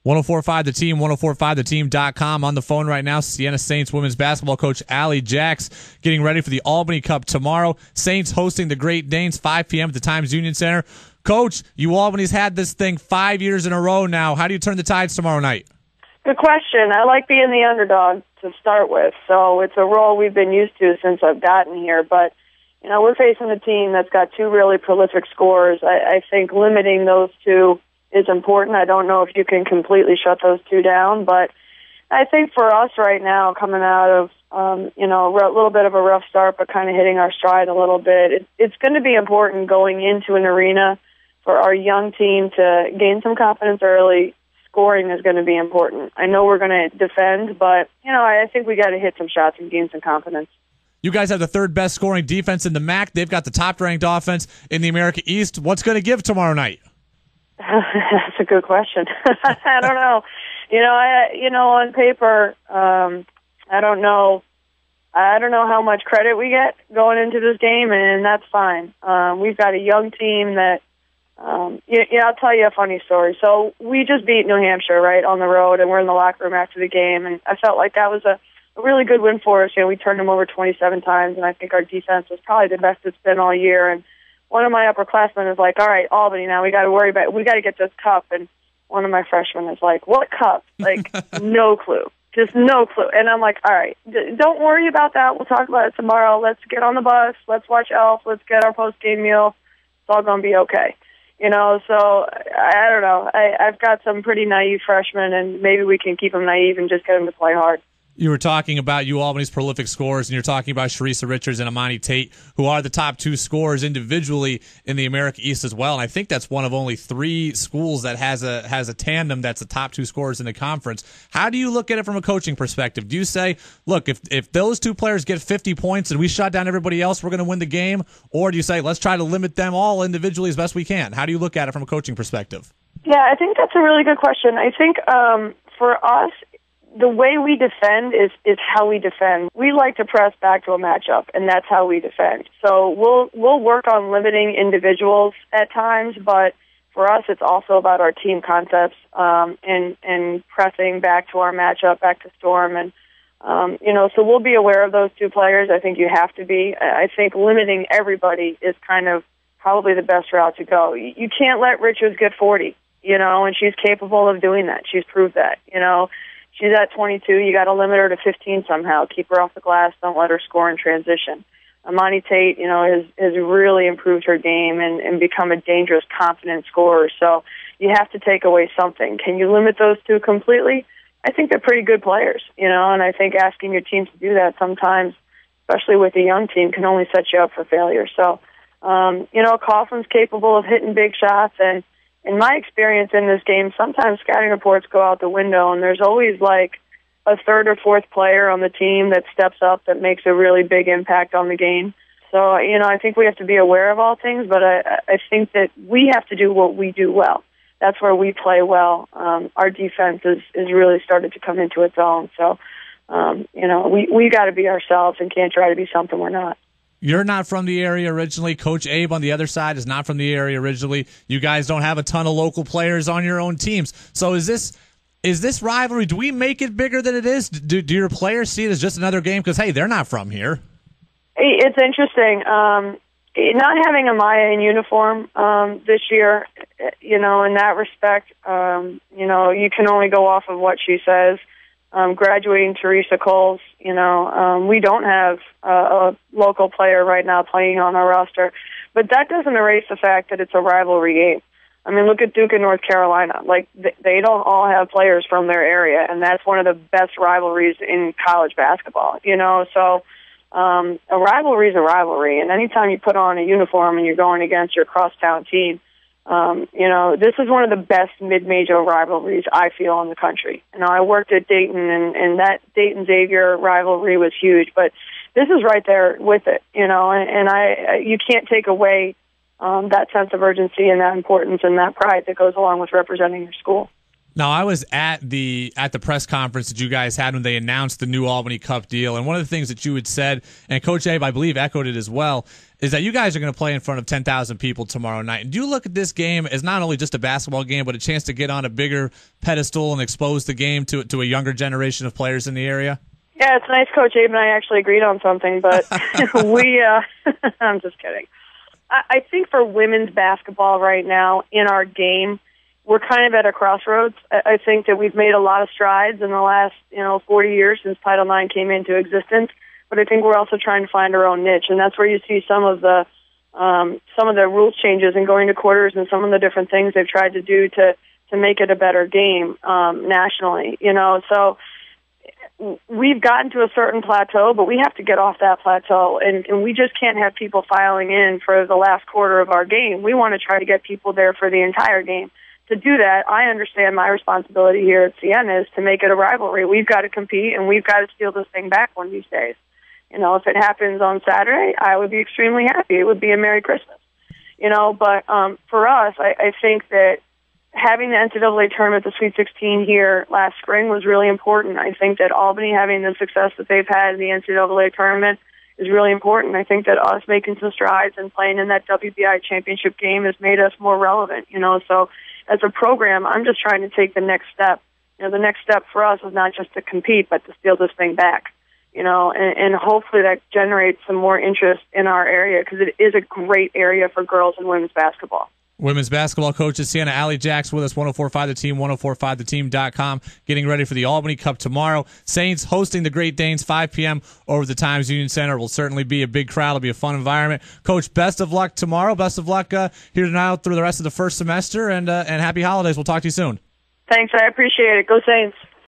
1045 The Team, 1045theteam.com. On the phone right now, Siena Saints women's basketball coach Jaques getting ready for the Albany Cup tomorrow. Saints hosting the Great Danes, 5 p.m. at the Times Union Center. Coach, you Albany's had this thing 5 years in a row now. How do you turn the tides tomorrow night? Good question. I like being the underdog to start with, so it's a role we've been used to since I've gotten here. But, you know, we're facing a team that's got two really prolific scorers. I think limiting those two is important. I don't know if you can completely shut those two down, but I think for us right now, coming out of, a little bit of a rough start, but kind of hitting our stride a little bit, it's going to be important going into an arena for our young team to gain some confidence early. Scoring is going to be important. I know we're going to defend, but, I think we got to hit some shots and gain some confidence. You guys have the third best scoring defense in the MAC. They've got the top-ranked offense in the America East. What's going to give tomorrow night? That's a good question. I don't know. On paper, I don't know. I don't know how much credit we get going into this game, and that's fine. We've got a young team that, I'll tell you a funny story. So we just beat New Hampshire, right, on the road, and we're in the locker room after the game, and I felt like that was a really good win for us. We turned them over 27 times, and I think our defense was probably the best it's been all year. And one of my upperclassmen is like, all right, Albany, now we got to get this cup. And one of my freshmen is like, what cup? Like, no clue. Just no clue. And I'm like, all right, don't worry about that. We'll talk about it tomorrow. Let's get on the bus. Let's watch Elf. Let's get our post-game meal. It's all going to be okay. So I don't know. I've got some pretty naive freshmen, and maybe we can keep them naive and just get them to play hard. You were talking about Albany's prolific scorers, and you're talking about Sharissa Richards and Amani Tate, who are the top two scorers individually in the America East as well. And I think that's one of only 3 schools that has a tandem that's the top 2 scorers in the conference. How do you look at it from a coaching perspective? Do you say, look, if those 2 players get 50 points and we shut down everybody else, we're going to win the game? Or do you say, let's try to limit them all individually as best we can? How do you look at it from a coaching perspective? Yeah, I think that's a really good question. I think for us, the way we defend is how we defend. We like to press back to a matchup, and that's how we defend. So we'll work on limiting individuals at times, but for us, it's also about our team concepts and pressing back to our matchup, back to Storm, and so we'll be aware of those 2 players. I think you have to be. I think limiting everybody is kind of probably the best route to go. You can't let Richards get 40, and she's capable of doing that. She's proved that, She's at 22. You got to limit her to 15 somehow. Keep her off the glass. Don't let her score in transition. Amani Tate, has really improved her game and become a dangerous, confident scorer. So you have to take away something. Can you limit those 2 completely? I think they're pretty good players, and I think asking your team to do that sometimes, especially with a young team, can only set you up for failure. So, Coughlin's capable of hitting big shots, and in my experience in this game, sometimes scouting reports go out the window, and there's always like a 3rd or 4th player on the team that steps up that makes a really big impact on the game. So, I think we have to be aware of all things, but I think that we have to do what we do well. That's where we play well. Our defense is really started to come into its own. So, we got to be ourselves and can't try to be something we're not. You're not from the area originally. Coach Abe on the other side is not from the area originally. You guys don't have a ton of local players on your own teams. So is this rivalry, do we make it bigger than it is? Do your players see it as just another game because, hey, they're not from here? It's interesting. Not having a Maya in uniform this year, in that respect, you can only go off of what she says. Graduating Teresa Coles, we don't have a local player right now playing on our roster, but that doesn't erase the fact that it's a rivalry game. I mean, look at Duke and North Carolina. Like, they don't all have players from their area, and that's one of the best rivalries in college basketball, So a rivalry is a rivalry, and anytime you put on a uniform and you're going against your crosstown team, this is one of the best mid-major rivalries I feel in the country. I worked at Dayton, and that Dayton-Xavier rivalry was huge, but this is right there with it, and you can't take away that sense of urgency and that importance and that pride that goes along with representing your school. Now, I was at the press conference that you guys had when they announced the new Albany Cup deal, and one of the things that you had said, and Coach Abe, I believe, echoed it as well, is that you guys are going to play in front of 10,000 people tomorrow night. And do you look at this game as not only just a basketball game, but a chance to get on a bigger pedestal and expose the game to a younger generation of players in the area? Yeah, it's nice Coach Abe and I actually agreed on something, but I'm just kidding. I think for women's basketball right now in our game, we're kind of at a crossroads. I think that we've made a lot of strides in the last, 40 years since Title IX came into existence. But I think we're also trying to find our own niche, and that's where you see some of the rules changes and going to quarters and some of the different things they've tried to do to make it a better game nationally. So we've gotten to a certain plateau, but we have to get off that plateau, and we just can't have people filing in for the last quarter of our game. We want to try to get people there for the entire game. To do that, I understand my responsibility here at Siena is to make it a rivalry. We've got to compete, and we've got to steal this thing back one of these days. If it happens on Saturday, I would be extremely happy. It would be a Merry Christmas. But for us, I think that having the NCAA tournament, the Sweet 16 here last spring was really important. I think that Albany having the success that they've had in the NCAA tournament is really important. I think that us making some strides and playing in that WBI championship game has made us more relevant, So as a program, I'm just trying to take the next step. The next step for us is not just to compete, but to steal this thing back, and hopefully that generates some more interest in our area because it is a great area for girls and women's basketball. Women's basketball coach at Siena, Jaques, with us, 104.5 The Team, 104.5theteam.com, getting ready for the Albany Cup tomorrow. Saints hosting the Great Danes, 5 p.m. over at the Times Union Center. Will certainly be a big crowd. It'll be a fun environment. Coach, best of luck tomorrow. Best of luck here tonight through the rest of the first semester, and happy holidays. We'll talk to you soon. Thanks. I appreciate it. Go Saints.